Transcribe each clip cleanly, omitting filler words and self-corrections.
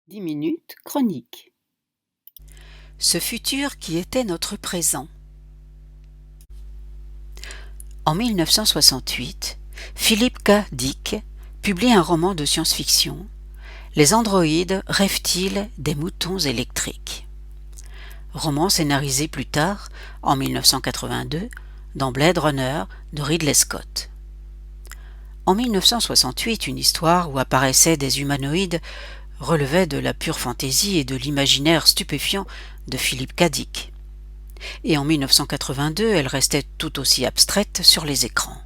10 minutes chronique. Ce futur qui était notre présent. En 1968, Philip K. Dick publie un roman de science-fiction, Les androïdes rêvent-ils des moutons électriques? Roman scénarisé plus tard, en 1982, dans Blade Runner de Ridley Scott. En 1968, une histoire où apparaissaient des humanoïdes relevait de la pure fantaisie et de l'imaginaire stupéfiant de Philip K. Dick. Et en 1982, elle restait tout aussi abstraite sur les écrans.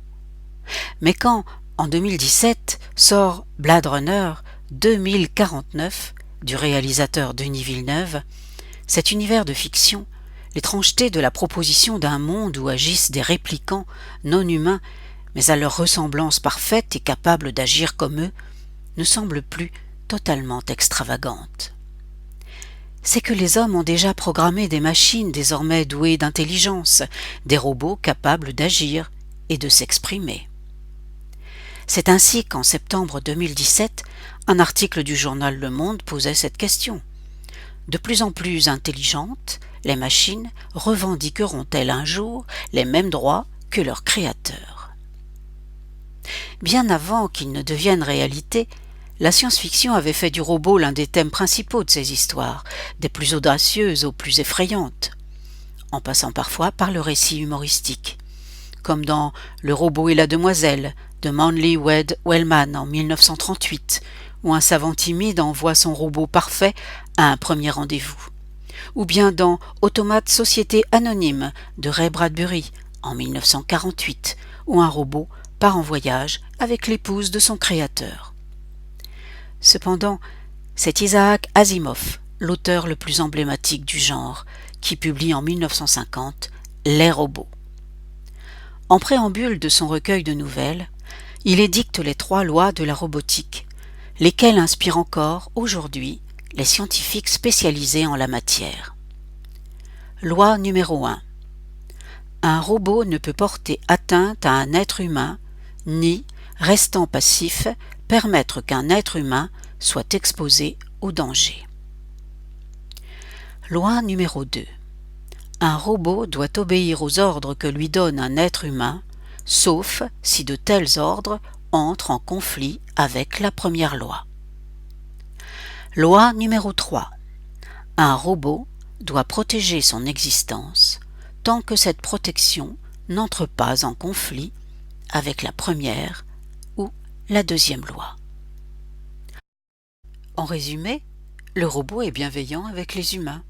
Mais quand, en 2017, sort Blade Runner 2049 du réalisateur Denis Villeneuve, cet univers de fiction, l'étrangeté de la proposition d'un monde où agissent des réplicants non humains, mais à leur ressemblance parfaite et capables d'agir comme eux, ne semble plus totalement extravagante. C'est que les hommes ont déjà programmé des machines désormais douées d'intelligence, des robots capables d'agir et de s'exprimer. C'est ainsi qu'en septembre 2017, un article du journal Le Monde posait cette question. De plus en plus intelligentes, les machines revendiqueront-elles un jour les mêmes droits que leurs créateurs? Bien avant qu'il ne devienne réalité, la science-fiction avait fait du robot l'un des thèmes principaux de ses histoires, des plus audacieuses aux plus effrayantes, en passant parfois par le récit humoristique, comme dans Le robot et la demoiselle de Manly Wade Wellman en 1938, où un savant timide envoie son robot parfait à un premier rendez-vous, ou bien dans Automate Société Anonyme de Ray Bradbury en 1948, où un robot part en voyage avec l'épouse de son créateur. Cependant, c'est Isaac Asimov, l'auteur le plus emblématique du genre, qui publie en 1950 Les robots. En préambule de son recueil de nouvelles, il édicte les 3 lois de la robotique, lesquelles inspirent encore, aujourd'hui, les scientifiques spécialisés en la matière. Loi numéro 1. Un robot ne peut porter atteinte à un être humain, ni, restant passif, permettre qu'un être humain soit exposé au danger. Loi numéro 2. Un robot doit obéir aux ordres que lui donne un être humain, sauf si de tels ordres entrent en conflit avec la première loi. Loi numéro 3. Un robot doit protéger son existence tant que cette protection n'entre pas en conflit avec la première ou la deuxième loi. En résumé, le robot est bienveillant avec les humains.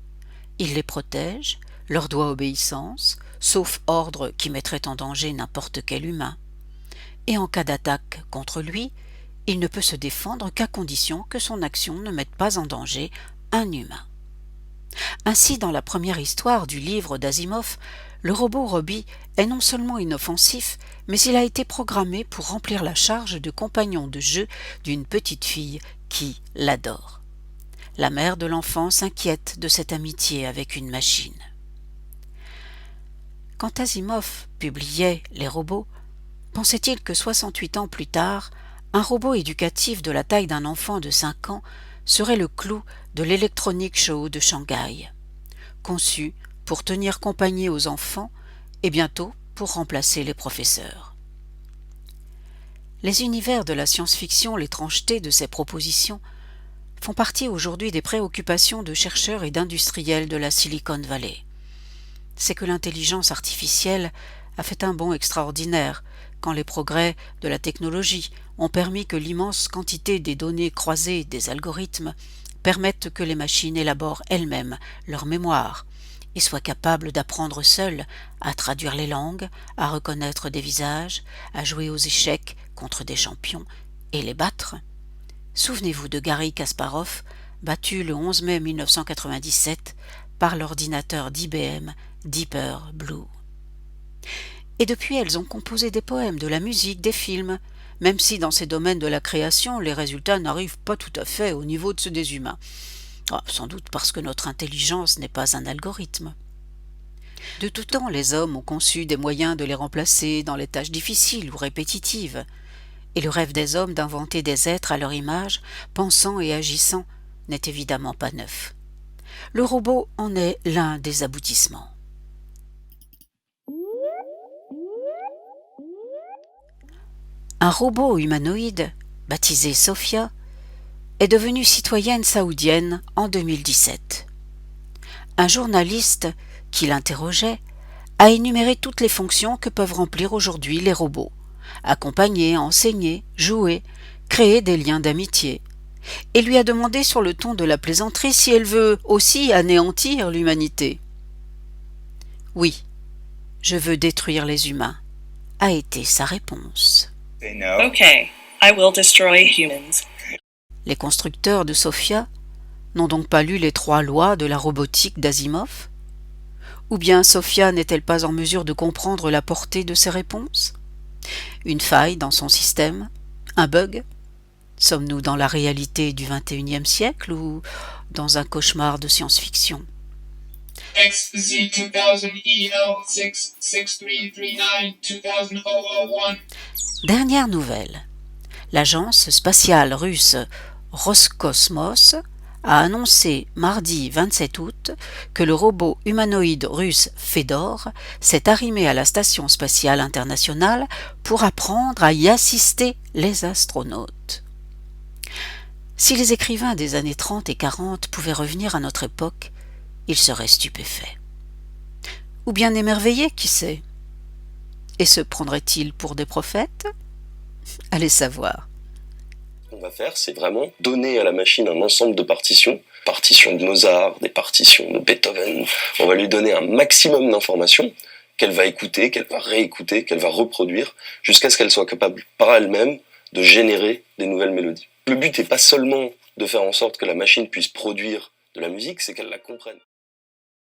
Il les protège, leur doit obéissance, sauf ordre qui mettrait en danger n'importe quel humain. Et en cas d'attaque contre lui, il ne peut se défendre qu'à condition que son action ne mette pas en danger un humain. Ainsi, dans la première histoire du livre d'Asimov, le robot Robbie est non seulement inoffensif, mais il a été programmé pour remplir la charge de compagnon de jeu d'une petite fille qui l'adore. La mère de l'enfant s'inquiète de cette amitié avec une machine. Quand Asimov publiait Les robots, pensait-il que 68 ans plus tard, un robot éducatif de la taille d'un enfant de 5 ans serait le clou de l'Electronic Show de Shanghai, conçu pour tenir compagnie aux enfants et bientôt pour remplacer les professeurs. Les univers de la science-fiction, l'étrangeté de ces propositions, font partie aujourd'hui des préoccupations de chercheurs et d'industriels de la Silicon Valley. C'est que l'intelligence artificielle a fait un bond extraordinaire quand les progrès de la technologie ont permis que l'immense quantité des données croisées des algorithmes permettent que les machines élaborent elles-mêmes leur mémoire et soient capables d'apprendre seules à traduire les langues, à reconnaître des visages, à jouer aux échecs contre des champions et les battre. Souvenez-vous de Garry Kasparov, battu le 11 mai 1997 par l'ordinateur d'IBM Deeper Blue. Et depuis, elles ont composé des poèmes, de la musique, des films, même si dans ces domaines de la création, les résultats n'arrivent pas tout à fait au niveau de ceux des humains. Sans doute parce que notre intelligence n'est pas un algorithme. De tout temps, les hommes ont conçu des moyens de les remplacer dans les tâches difficiles ou répétitives, et le rêve des hommes d'inventer des êtres à leur image, pensant et agissant, n'est évidemment pas neuf. Le robot en est l'un des aboutissements. Un robot humanoïde, baptisé Sophia, est devenue citoyenne saoudienne en 2017. Un journaliste qui l'interrogeait a énuméré toutes les fonctions que peuvent remplir aujourd'hui les robots: accompagner, enseigner, jouer, créer des liens d'amitié, et lui a demandé sur le ton de la plaisanterie si elle veut aussi anéantir l'humanité. « Oui, je veux détruire les humains », a été sa réponse. Okay, I will destroy humans. Les constructeurs de Sophia n'ont donc pas lu les 3 lois de la robotique d'Asimov? Ou bien Sophia n'est-elle pas en mesure de comprendre la portée de ses réponses? Une faille dans son système? Un bug? Sommes-nous dans la réalité du XXIe siècle ou dans un cauchemar de science-fiction? Dernière nouvelle. L'agence spatiale russe Roscosmos a annoncé mardi 27 août que le robot humanoïde russe Fedor s'est arrimé à la Station spatiale internationale pour apprendre à y assister les astronautes. Si les écrivains des années 30 et 40 pouvaient revenir à notre époque, ils seraient stupéfaits. Ou bien émerveillés, qui sait? Et se prendraient-ils pour des prophètes? Allez savoir. Ce qu'on va faire, c'est vraiment donner à la machine un ensemble de partitions de Mozart, des partitions de Beethoven. On va lui donner un maximum d'informations qu'elle va écouter, qu'elle va réécouter, qu'elle va reproduire, jusqu'à ce qu'elle soit capable par elle-même de générer des nouvelles mélodies. Le but n'est pas seulement de faire en sorte que la machine puisse produire de la musique, c'est qu'elle la comprenne.